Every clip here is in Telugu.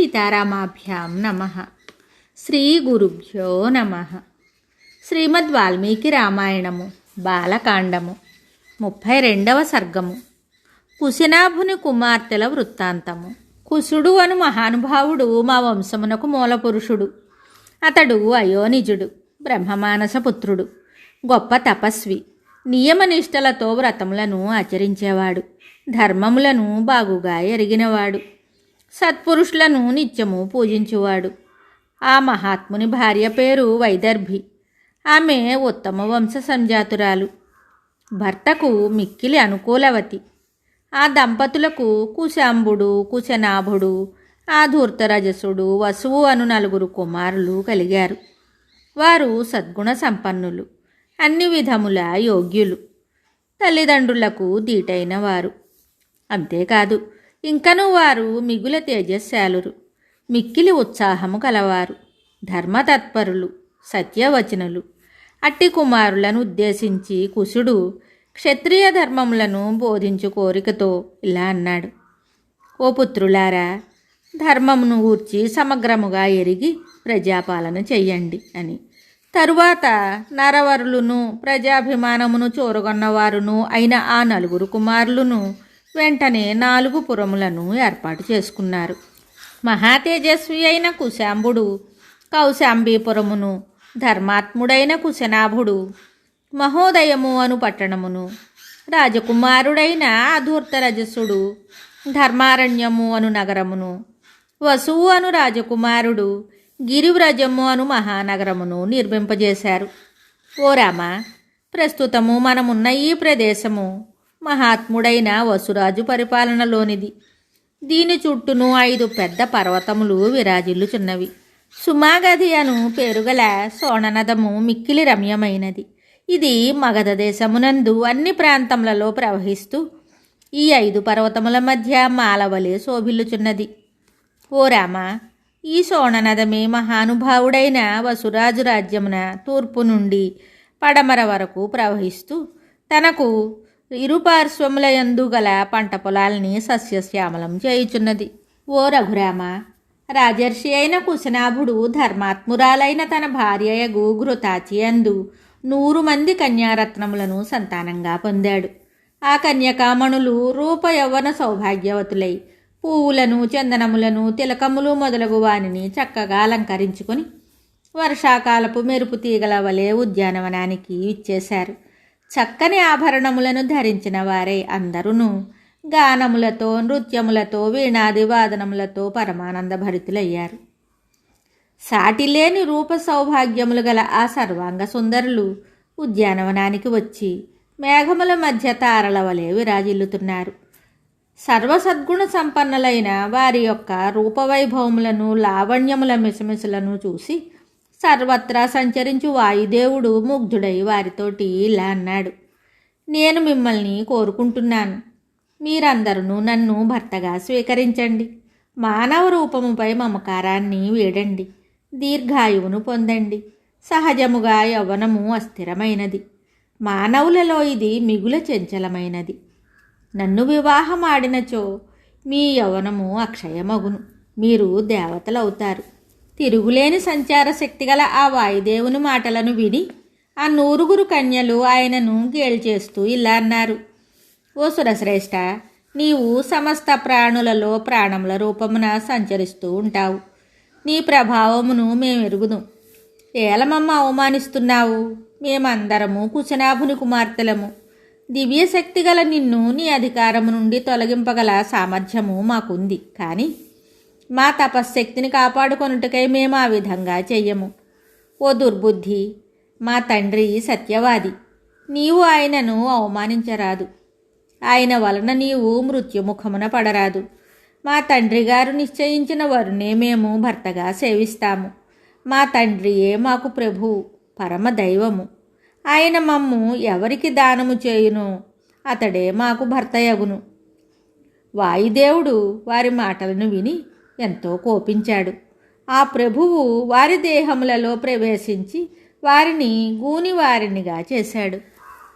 సీతారామాభ్యాం నమః. శ్రీ గురుభ్యో నమః. శ్రీమద్ వాల్మీకి రామాయణము బాలకాండము 32వ సర్గము. కుశనాభుని కుమార్తెల వృత్తాంతము. కుశుడు అను మహానుభావుడు మా వంశమునకు మూలపురుషుడు. అతడు అయోనిజుడు, బ్రహ్మమానస పుత్రుడు, గొప్ప తపస్వి. నియమనిష్టలతో వ్రతములను ఆచరించేవాడు, ధర్మములను బాగుగా ఎరిగినవాడు, సత్పురుషులను నిత్యము పూజించువాడు. ఆ మహాత్ముని భార్య పేరు వైదర్భి. ఆమె ఉత్తమ వంశ సంజాతురాలు, భర్తకు మిక్కిలి అనుకూలవతి. ఆ దంపతులకు కుశాంబుడు, కుశనాభుడు, ఆ ధూర్తరజసుడు, వసువు అను 4 కుమారులు కలిగారు. వారు సద్గుణ సంపన్నులు, అన్ని విధముల యోగ్యులు, తల్లిదండ్రులకు దీటైన వారు. అంతేకాదు, ఇంకను వారు మిగుల తేజశాలురు, మిక్కిలి ఉత్సాహము కలవారు, ధర్మతత్పరులు, సత్యవచనులు. అట్టి కుమారులను ఉద్దేశించి కుశుడు క్షత్రియ ధర్మములను బోధించు కోరికతో ఇలా అన్నాడు: ఓ పుత్రులారా, ధర్మమును గూర్చి సమగ్రముగా ఎరిగి ప్రజాపాలన చెయ్యండి అని. తరువాత నరవరులను ప్రజాభిమానమును చూరగొన్నవారును అయిన ఆ 4 కుమారులను వెంటనే 4 పురములను ఏర్పాటు చేసుకున్నారు. మహాతేజస్వి అయిన కుశాంబుడు కౌశాంబీపురమును, ధర్మాత్ముడైన కుశనాభుడు మహోదయము అను పట్టణమును, రాజకుమారుడైన అధూర్తరజసుడు ధర్మారణ్యము అను నగరమును, వసువు అను రాజకుమారుడు గిరివ్రజము అను మహానగరమును నిర్మింపజేశారు. ఓ రామ, ప్రస్తుతము మనమున్న ఈ ప్రదేశము మహాత్ముడైన వసురాజు పరిపాలనలోనిది. దీని చుట్టూను 5 పెద్ద పర్వతములు విరాజిల్లుచున్నవి. సుమాగధి అను పేరుగల సోణనదము మిక్కిలి రమ్యమైనది. ఇది మగధ దేశమునందు అన్ని ప్రాంతములలో ప్రవహిస్తూ ఈ 5 పర్వతముల మధ్య మాలవలే శోభిల్లుచున్నది. ఓ రామ, ఈ సోణనదమే మహానుభావుడైన వసురాజు రాజ్యమున తూర్పు నుండి పడమర వరకు ప్రవహిస్తూ తనకు ఇరుపార్శ్వములయందు గల పంట పొలాల్ని సస్యశ్యామలం చేయుచున్నది. ఓ రఘురామ, రాజర్షి అయిన కుశనాభుడు ధర్మాత్మురాలైన తన భార్యయగు ఘృతాచియందు 100 మంది కన్యారత్నములను సంతానంగా పొందాడు. ఆ కన్యకామణులు రూప యవ్వన సౌభాగ్యవతులై పువ్వులను, చందనములను, తిలకములు మొదలగు వానిని చక్కగా అలంకరించుకొని వర్షాకాలపు మెరుపు తీగల వలె ఉద్యానవనానికి ఇచ్చేశారు. చక్కని ఆభరణములను ధరించిన వారే అందరూ గానములతో, నృత్యములతో, వీణాది వాదనములతో పరమానంద భరితులయ్యారు. సాటిలేని రూప సౌభాగ్యములు గల ఆ సర్వాంగ సుందరులు ఉద్యానవనానికి వచ్చి మేఘముల మధ్య తారల వలె విరాజిల్లుతున్నారు. సర్వసద్గుణ సంపన్నులైన వారి యొక్క రూపవైభవములను, లావణ్యముల మిసమిసలను చూసి సర్వత్రా సంచరించు వాయుదేవుడు ముగ్ధుడై వారితోటి ఇలా అన్నాడు: నేను మిమ్మల్ని కోరుకుంటున్నాను. మీరందరూ నన్ను భర్తగా స్వీకరించండి. మానవ రూపముపై మమకారాన్ని వీడండి. దీర్ఘాయువును పొందండి. సహజముగా యవ్వనము అస్థిరమైనది. మానవులలో ఇది మిగుల చంచలమైనది. నన్ను వివాహమాడినచో మీ యవ్వనము అక్షయమగును. మీరు దేవతలవుతారు. తిరుగులేని సంచార శక్తి గల ఆ వాయుదేవుని మాటలను విని ఆ 100 కన్యలు ఆయనను గేల్చేస్తూ ఇలా అన్నారు: ఓ సురశ్రేష్ఠ, నీవు సమస్త ప్రాణులలో ప్రాణముల రూపమున సంచరిస్తూ ఉంటావు. నీ ప్రభావమును మేమెరుగుదాం. ఏలమమ్మ అవమానిస్తున్నావు? మేమందరము కుశనాభుని కుమార్తెలము. దివ్యశక్తి గల నిన్ను నీ అధికారము నుండి తొలగింపగల సామర్థ్యము మాకుంది. కానీ మా తపశ్శక్తిని కాపాడుకొనుటకై మేము ఆ విధంగా చెయ్యము. ఓ దుర్బుద్ధి, మా తండ్రి సత్యవాది. నీవు ఆయనను అవమానించరాదు. ఆయన వలన నీవు మృత్యుముఖమున పడరాదు. మా తండ్రి గారు నిశ్చయించిన వరునే మేము భర్తగా సేవిస్తాము. మా తండ్రియే మాకు ప్రభువు, పరమదైవము. ఆయన మమ్ము ఎవరికి దానము చేయునో అతడే మాకు భర్తయగును. వాయుదేవుడు వారి మాటలను విని ఎంతో కోపించాడు. ఆ ప్రభువు వారి దేహములలో ప్రవేశించి వారిని గూనివారినిగా చేశాడు.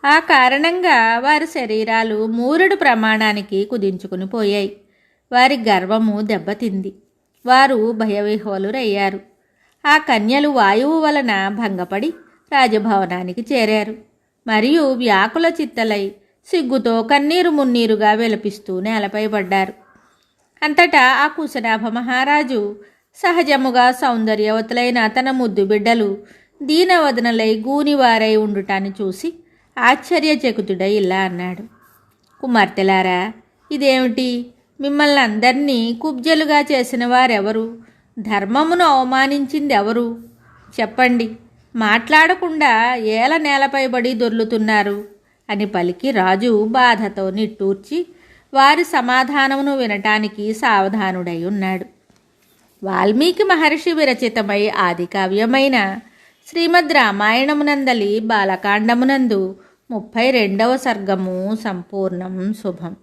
ఆ కారణంగా వారి శరీరాలు మూరుడు ప్రమాణానికి కుదించుకుని పోయాయి. వారి గర్వము దెబ్బతింది. వారు భయవిహ్వలురయ్యారు. ఆ కన్యలు వాయువు వలన భంగపడి రాజభవనానికి చేరారు. మరియు వ్యాకుల చిత్తలై సిగ్గుతో కన్నీరు మున్నీరుగా విలపిస్తూ నేలపై పడ్డారు. అంతటా ఆ కుశనాభ మహారాజు సహజముగా సౌందర్యవతులైన తన ముద్దు బిడ్డలు దీనవదనలై గూనివారై ఉండుటాన్ని చూసి ఆశ్చర్యచకితుడై ఇలా అన్నాడు: కుమార్తెలారా, ఇదేమిటి? మిమ్మల్ని అందరినీ కుబ్జలుగా చేసిన వారెవరు? ధర్మమును అవమానించింది ఎవరు? చెప్పండి. మాట్లాడకుండా ఏల నేలపై బడి దొర్లుతున్నారు అని పలికి రాజు బాధతో నిట్టూర్చి వారి సమాధానమును వినటానికి సావధానుడై ఉన్నాడు. వాల్మీకి మహర్షి విరచితమై ఆది కావ్యమైన శ్రీమద్ రామాయణమునందలి బాలకాండమునందు 32వ సర్గము సంపూర్ణం. శుభం.